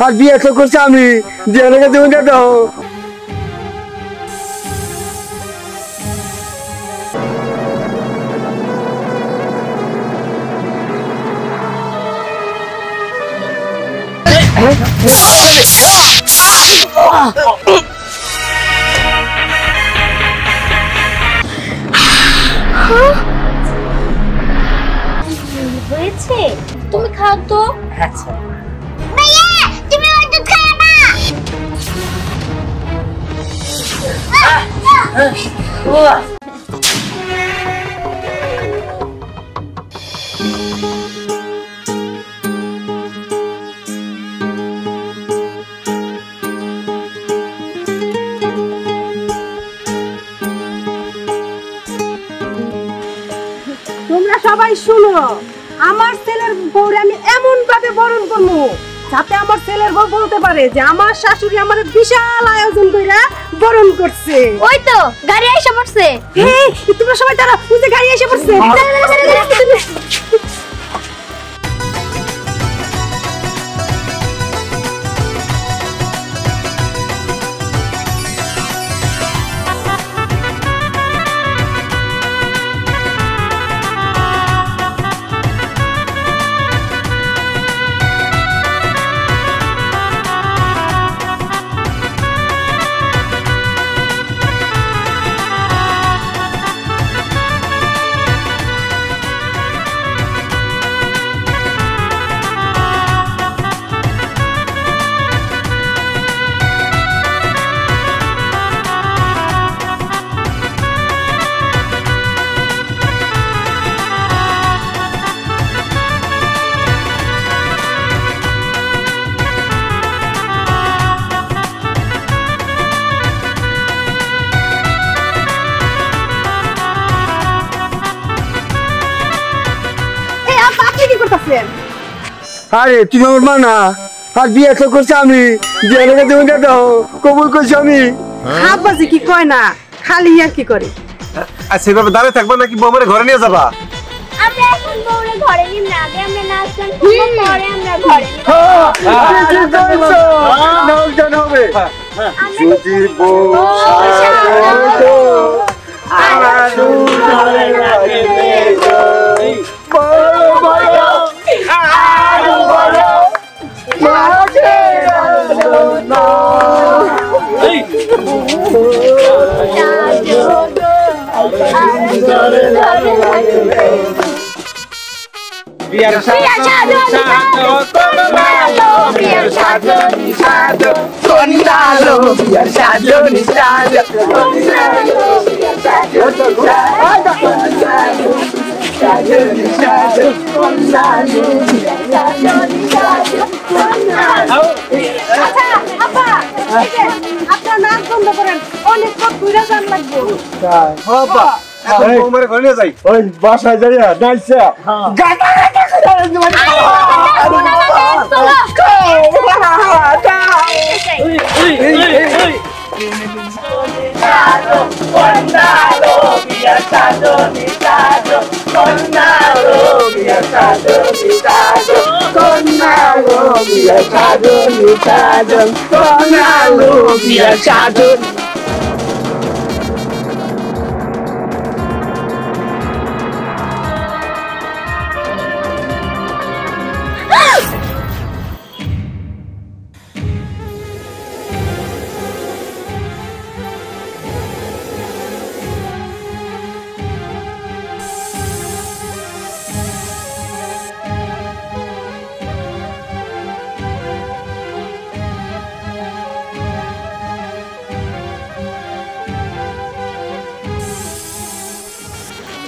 আর বিয়ে তো করছে আমি, দিহানের কাছে উঠে দাও। হয়েছে, তুমি খাও তো। আচ্ছা ভাইয়া তুমি ওটা খাও না। তোমরা সবাই শুনো, আমার ছেলের বউরে আমি এমন ভাবে বরণ করবো যাতে আমার ছেলের বউ বলতে পারে যে আমার শাশুড়ি আমার বিশাল আয়োজন কইরা বরণ করছে। ওই তো গাড়ি এসে পড়ছে। এই তোমরা সবাই দাঁড়াও, ওই যে গাড়ি এসে পড়ছে। আরে তুমি আমার মা না, আর বিয়ে তো করছে আমি, দিহানের কাছে উঠে দাও। কবুল করছি আমি। আব্বাজি কি কয় না, খালি আর কি করে। আর সেভাবে দাঁড়িয়ে থাকবা নাকি বউমারে ঘরে নিয়ে যাবা? আমরা এখন বউরে ঘরে নিব না, আগে আমরা নাচ গান করব, পরে আমরা ঘরে নিব। যদি বউ সাজো আমার ঘরে রাখবে গো, বড় বড় আরো বড় মাঝের আলোচনা। বিয়ার সাজো কন্যালো, বিয়ার সাজো নিসাজো কন্যালো, বিয়ার সাজো নিসাজো কন্যালো, বিয়ার সাজো নিসাজো কন্যালো, সাজো নিসাজো কন্যালো, বিয়ার সাজো নিসাজো কন্যালো। আচ্ছা আপা, এই যে আপনারা নাচ বন্ধ করেন, অনেক সব ঘুরে যান লাগবে। বাবা এখন বউমারে ঘরে নিয়ে যাই। ওই বাসায় যাইয়া নাইসা কন্যালো, বিয়ার সাজো নিসাজো কন্যালো, বিয়ার সাজো নিসাজো কন্যালো, বিয়ার সাজো নিসাজো কন্যালো, বিয়ার সাজো।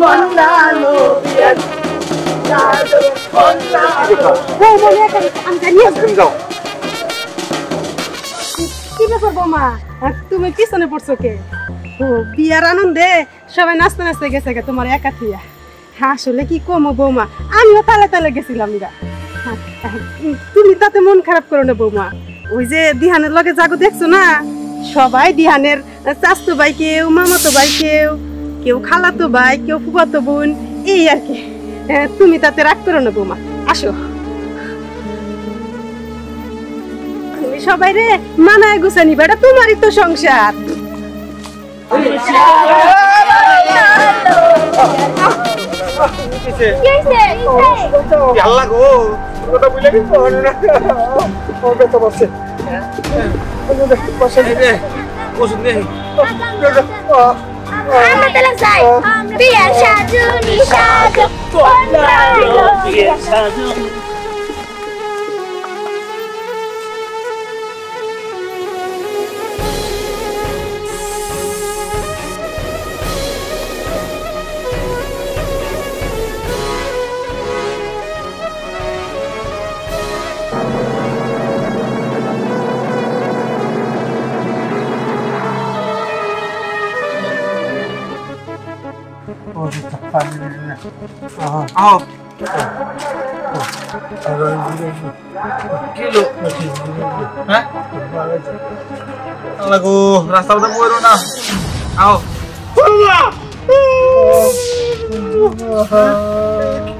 কন্যালো, বিয়ার সাজো কন্যালো। বউ বলে আমি জানি তুমি যাও। কি ব্যাপার বৌমা, আর তুমি পিছনে পড়ছো কে? ও বিয়ার আনন্দে সবাই নাচতে নাচতে গেছে গে তোমার একা থিয়া। আসলে কি কমো বৌমা, আমিও তালে তালে গেছিলাম এরা। তুমি তাতে মন খারাপ করো না বৌমা, ওই যে দিহানের লগে জাগো দেখছো না, সবাই দিহানের চাচতো ভাই, কেউ মামাতো ভাই, কেউ কেউ খালাতো ভাই, কেউ ফুফাতো বোন, এই আর কি। তুমি তাতে রাগ করো না বৌমা, আসো। তুমি সবাই রে মানায় গুছা নিবা, এটা তোমারই তো সংসার। আল্লাহ গো কথা বলে কি না ওকে তো বসে বসে দে ওষুধ নেই আমরা তাহলে যাই বিয়ার সাজুনি সাজো কন্যা লো বিয়ার সাজুনি आओ কিলো হ্যাঁ আল্লাহ গো রাস্তা উঠে পড়ো না আও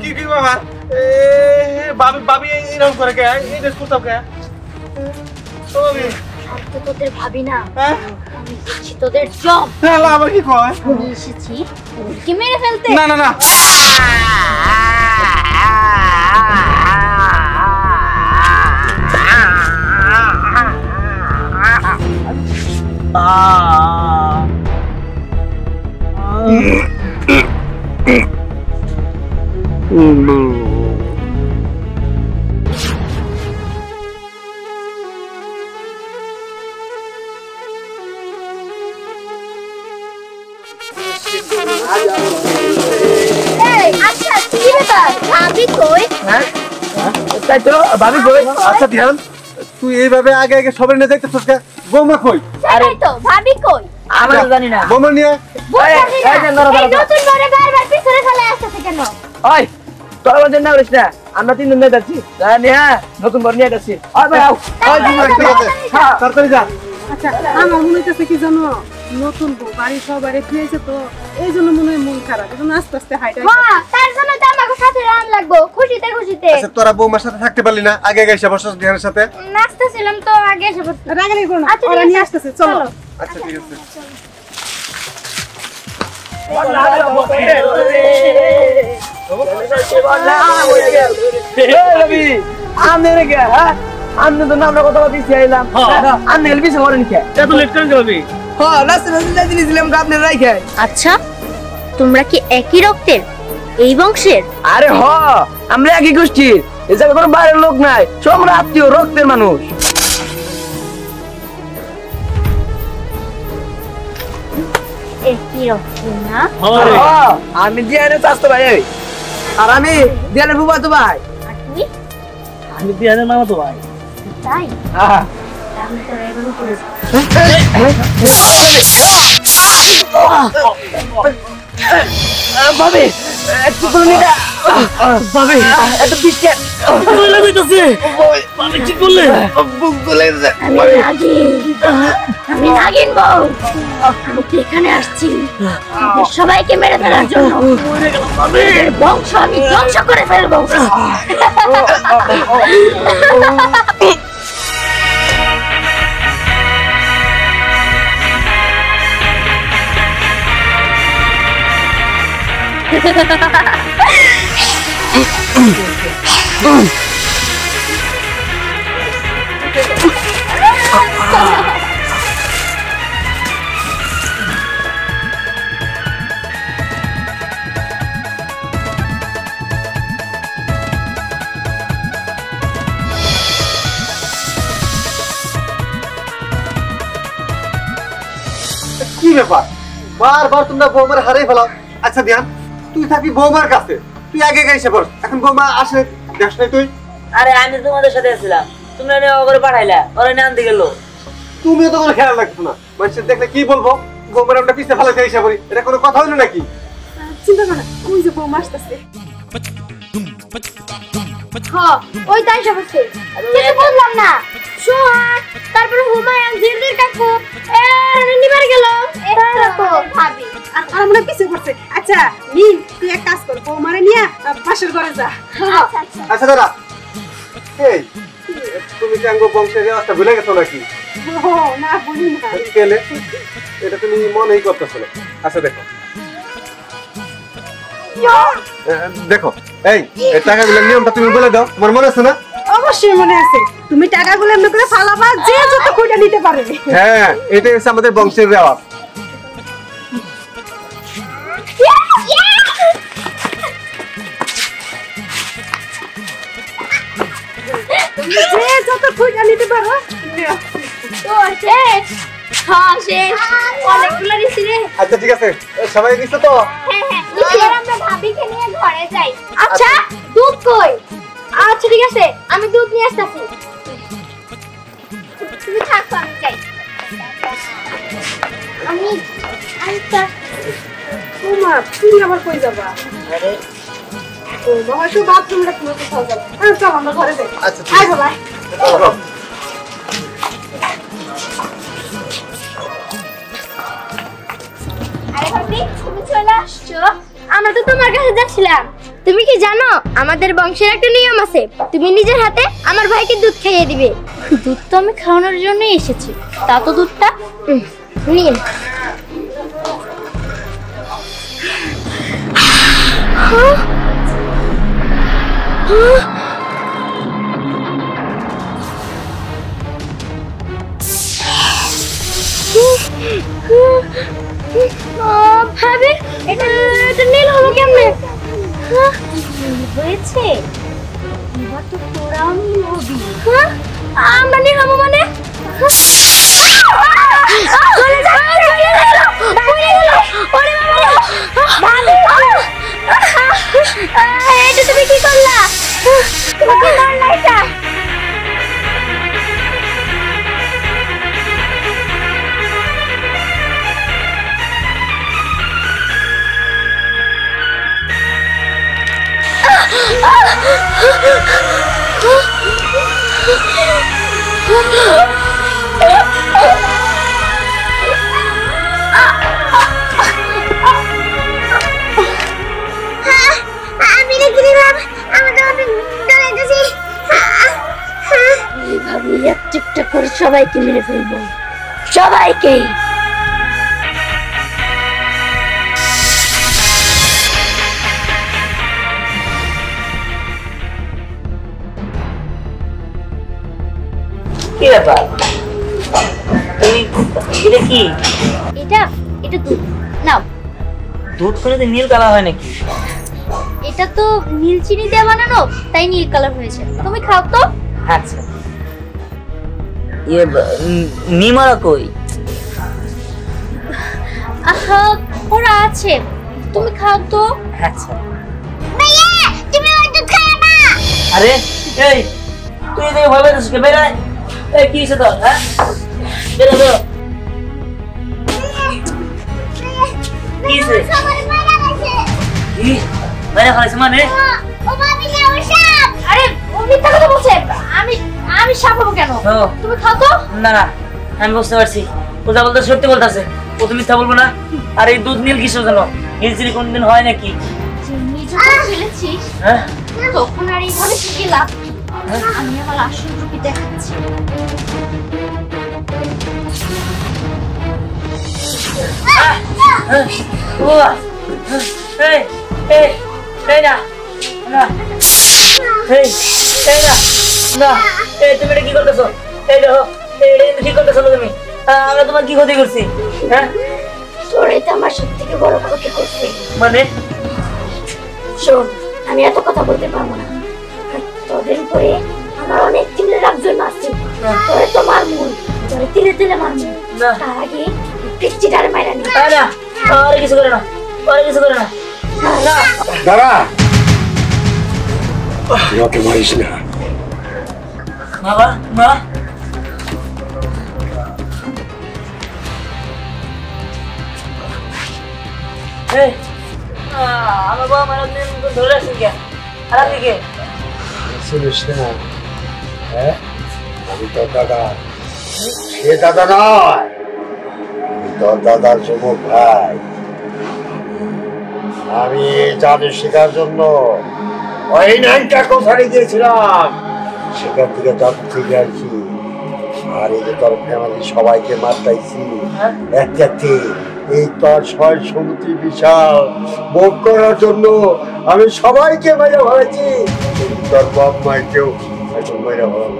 কি কি বাবা এ বাবি বাবি এরকম করে কে এই দেশ কোথাও কে ওরে আমি তো তোদের ভাবি না, হ্যাঁ আমি এসেছি তোদের জব। আল্লাহ আবার কি কয় আমি এসেছি কি মেরে ফেলতে। না না না এই আচ্ছা কি ব্যাপার ভাবি কই? হ্যাঁ তাই তো ভাবি কই আচ্ছা ধ্যান তুই এইভাবে আগে আগে সবাই নিয়ে যাইতেছিস কে বৌমা কই সেটাই তো ভাবি কই? আমরা জানি না বৌমা নিয়ে বুঝছি না, এই যে নরম এই নরম। নতুন ঘরে বারবার পিছনে ফেলে আসতেছে কেন? ওই তোরা বলছেন না বলিস না আমরা তিন দিন যাচ্ছি জানি হ্যাঁ নতুন ঘর নিয়ে যাচ্ছি ওই ভাই আও ওই বৌমা ঠিক আছে হ্যাঁ তাড়াতাড়ি যা আচ্ছা আমার মনে হইতেছে কি জানো, নতুন বউ বাড়ি সবারে খেয়েছে তো এই জন্য মনে হয় মন খারাপ, এই জন্য আস্তে আস্তে হাইটা হ্যাঁ তার জন্য তো আমাকে সাথে রান লাগবো খুশিতে খুশিতে। আচ্ছা তোরা বৌমার সাথে থাকতে পারলি না আগে আগে এসে বসস ধ্যানের সাথে নাচতেছিলাম তো আগে এসে পড়ছি। রাগানি করো না, আচ্ছা, ঠিক ওরা আছে, নিয়ে আসতেছে, চলো। আচ্ছা ঠিক আছে রবি আমনে রে কে হ্যাঁ আমনে তো আমরা কথা বলতেছি আইলাম আমনে এলবি সে করেন কে এত লেট কেন রবি হ্যাঁ রাস্তা রাস্তা দিয়েছিলাম আপনি রাইখে আচ্ছা তোমরা কি একই রক্তের এই বংশের? আরে হ আমরা একই গোষ্ঠীর এই জায়গায় কোনো বাইরের লোক নাই সব আমরা আত্মীয় রক্তের মানুষ একই রক্তের না? হ্যাঁ, আমি দিয়ানের চাস্তো ভাই আর আমি দিয়ানের বুবাতো ভাই আর তুই? আমি দিয়ানের মামা তো ভাই তাই হ্যাঁ আমি তো এগুলো করেছি। ভাবি একটু করে নিটা ভাবি এত বিস্কেট লাগাইতেছে ভাবি কি করলে বুক গলে গেছে আমি নাগিন বউ, আমি তো এখানে আসছি তোদের সবাইকে মেরে ফেলার জন্য। তোদের বংশ আমি ধ্বংস করে ফেলবো। কি ব্যাপার বারবার তোমরা বৌমার হারাই ফেলাও আচ্ছা ধ্যান তুই থাকি বৌমার কাছে তুই আগে আগে এসে পড় এখন বৌমা আসে দেখ নাই তুই আরে আমি তোমাদের সাথে ছিলাম, তোমরা নিয়ে করে পাঠাইলা, ওরা নিয়ে আনতে গেল। তুমিও তো কোনো খেয়াল রাখছো না মানুষের দেখলে কি বলবো বৌমার আমরা পিছনে ফেলাতে এসে পড়ি এটা কোনো কথা হইলো নাকি চিন্তা করো না, ওই যে বউ আসতেছে। হ্যাঁ ওই তাই সমস্যা কিছু বললাম না। সোহাগ তারপরে হুমায়ুন জিরদির কাকু নিবার গেল এরা তো ভাবি। আর আমরা পিছে পড়ছে। আচ্ছা নিন তুই এক কাজ কর, বউ মারে নিয়ে পাশের ঘরে যা। আচ্ছা আচ্ছা আচ্ছা দাদা এই তুমি কি আঙ্গ বংশের রেওয়াজটা ভুলে গেছো নাকি? ও না বলি না। কেলে এটা তুমি মনেই করতেছো না। আচ্ছা দেখো দেখো এই টাকাগুলোর নিয়মটা তুমি বলে দাও, তোমার মনে আছে না? অবশ্যই মনে আছে। তুমি টাকাগুলো এমনি করে ফালাবা, যে যত কইটা নিতে পারে। হ্যাঁ, এটাই হচ্ছে আমাদের বংশের রেওয়াজ। যে যত কইটা নিতে পারো। তো শেষ। হ্যাঁ শেষ। অনেকগুলো নিছি রে। আচ্ছা ঠিক আছে, সবাই নিছো তো? হ্যাঁ হ্যাঁ, এবার আমরা ভাবিকে নিয়ে ঘরে যাই। আচ্ছা, দুধ কই? আচ্ছা ঠিক আছে, আমি দুধ নিয়ে আসতেছি। তুমি থাকো, আমি যাই। আমি আইতা। ওমা, তুমি আবার কই যাবা? আরে ও বাবা, তো বাথরুমটা তুমি কোথাও যাবে? চল আমরা ঘরে যাই। আচ্ছা আয় বাবা। চলো। আরে ভাবি, তুমি চলে আসছো? আমরা তো তোমার কাছে যাচ্ছিলাম। তুমি কি জানো আমাদের বংশের একটা নিয়ম আছে, তুমি নিজের হাতে আমার ভাইকে দুধ খাইয়ে দিবে। দুধ তো আমি খাওয়ানোর জন্যই এসেছি, তা তো দুধটা নিন। ভাবি, এটা নীল হলো কেমনে? হয়েছে, এবার তো তোরাও নীল হবি। আমরা নীল হবো মানে? এটা তুমি কি করলা? তুমি কি করলা এটা? আমি দেখলাম আমাদের অনেক ডরাইতেছি। এইভাবে একটা করে সবাইকে মেরে ফেলবো, সবাইকে। কি ব্যাপার? তুমি এটা কি? এটা এটা দুধ নাও। দুধ করে নীল কালার হয় নাকি? এটা তো নীল চিনি দিয়ে বানানো, তাই নীল কালার হয়েছে। তুমি খাও তো। আচ্ছা, নিমারা কই? আহা, ওরা আছে, তুমি খাও তো। আচ্ছা। ভাইয়া, তুমি ওই দুধ খাও না। আরে এই, তুই এদিকে ভয় পেয়েছিস কে? বেরাই। এই কি হয়েছে তোর? হ্যাঁ, বেরো বেরো। কি হয়েছে? কি বাইরে খাইছে মানে? ও ভাবি না, ও সাপ। আরে ও মিথ্যা কথা বলছে। আমি আমি সাপ হবো কেন? ও, তুমি খাও তো। না না, আমি বুঝতে পারছি ও যা বলতে সত্যি বলতেছে। ও তুমি মিথ্যা বলবো না। আর এই দুধ নীল কিসের জন্য? নীল চিনি কোনদিন হয় নাকি? চিনি যখন ফেলেছিস, হ্যাঁ, তখন আর এইভাবে থেকে লাভ কি? আমি আমার আসল রূপে দেখাচ্ছি। ও এই এই এই না না এই এই না না, এই তুমি এটা কি করতেছো? এই দেখো, এটা কি করতেছো তুমি? আমরা তোমার কি ক্ষতি করছি? হ্যাঁ, তোর এটা আমার সব থেকে বড় ক্ষতি করছে। মানে শোন, আমি এত কথা বলতে পারবো না। তোদের উপরে আমার অনেক দিনের রাজ্য আছে। তোরে তো মারমু, তোরে তিলে তিলে মারমু। না। তার আগে পিচ্চিটারে মাইরা নি। না, আর কিছু করে না, আর কিছু করে না। না দাঁড়া, তুই ওকে মারিস না। বাবা, মা, এই আমার বাবা মারা ধরে রাখছেন কে? আর আপনি কে? শুনিস না? হ্যাঁ, আমি তোর দাদা। সে দাদা নয়, তোর দাদার যুবক ভাই। আমি জাদু শেখার জন্য ওই নাইনটা কোথায় গিয়েছিলাম। সেখান থেকে জাদু থেকে আইছি। আর এই যে তোর ফ্যামিলি সবাইকে মারতাইছি একসাথে, এই তোর সয় সমুদ্রী বিশাল ভোগ করার জন্য আমি সবাইকে মেরে ফেলেছি। তোর বাপ মাইকেও এখন মেরে ফেলাবো।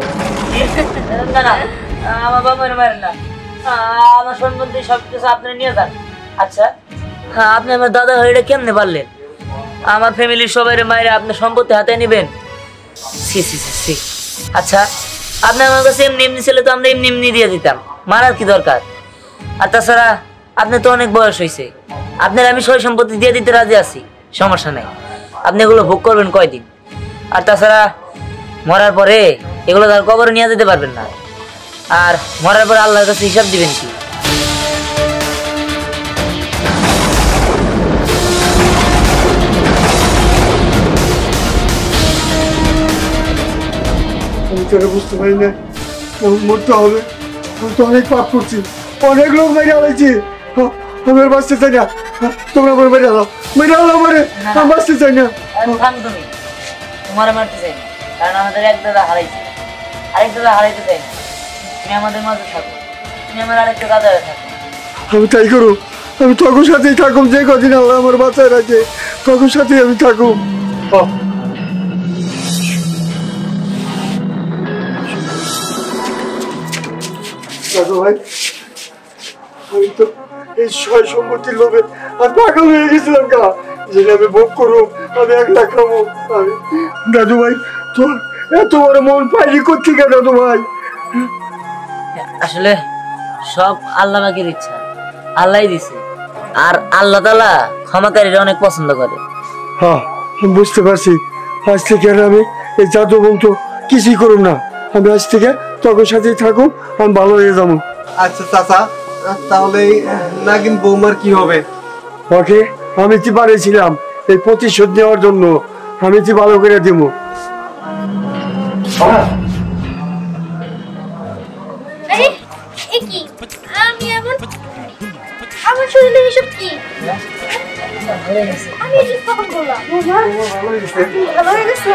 না না, আমার বাবা মারেন না। আমার সম্পত্তি সবকিছু আপনি নিয়ে যান। আচ্ছা, হ্যাঁ, আপনি আমার দাদা হয়ে কেমনে পারলেন? আমার ফ্যামিলির সবাই মায়েরা আপনি সম্পত্তি হাতে নেবেন? সি সি সি সি। আচ্ছা, আপনি আমার কাছে এমনি এমনি ছিল তো আমরা এমনি এমনি দিয়ে দিতাম, মারার কি দরকার? আর তাছাড়া আপনি তো অনেক বয়স হয়েছে, আপনার আমি সয় সম্পত্তি দিয়ে দিতে রাজি আছি, সমস্যা নেই। আপনি এগুলো ভোগ করবেন কয়দিন? আর তাছাড়া মরার পরে এগুলো তার কবরে নিয়ে যেতে পারবেন না। আর মরার পরে আল্লাহর কাছে হিসাব দিবেন কি? আমি তো বুঝতে পারি না, মরতে হবে। আমি তো অনেক পাপ করছি, অনেক লোক মেরে আলাইছি। আমি আর বাঁচতে চাই না। তোমরা আমার মেরে আলো, মেরে আলো মানে আমি বাঁচতে চাই না। থাম তুমি, তোমার মারতে চাই না, কারণ আমাদের এক দাদা হারাইছে, আরেক দাদা হারাইতে চাই না। তুমি আমাদের মাঝে থাকো, তুমি আমার আরেকটা দাদা হয়ে থাকো। আমি তাই করো, আমি তখন সাথেই থাকুম। যে কদিন আল্লাহ আমার বাঁচায় রাখে তখন সাথেই আমি থাকুম। দাদু ভাই, আমি তো এই সয় সম্পত্তির লোভে আর পাগল হয়ে গেছিলাম। যেটা আমি ভোগ করবো, আমি একলা খাবো। আমি দাদু ভাই, তোর এত বড় মন পাইলি কোথেকে দাদু ভাই? আসলে সব আল্লাহ পাকের ইচ্ছা, আল্লাহই দিছে। আর আল্লাহ তাআলা ক্ষমাকারীরা অনেক পছন্দ করে। হ্যাঁ, আমি বুঝতে পারছি। আজ থেকে আর আমি এই জাদু বংশ কিছুই করুম না। আমি আজ থেকে তখন সাথেই থাকুক, আমি ভালো হয়ে যাবো। আচ্ছা চাচা, তাহলে নাগিন বৌমার কি হবে? ওকে আমি কি পারেছিলাম এই প্রতিশোধ নেওয়ার জন্য, আমি কি ভালো করে দিব। আরে এ কি? আমি এমন আমার শরীরে এসব কি? আমি এটা কখন করলাম? ভালো হয়ে গেছে।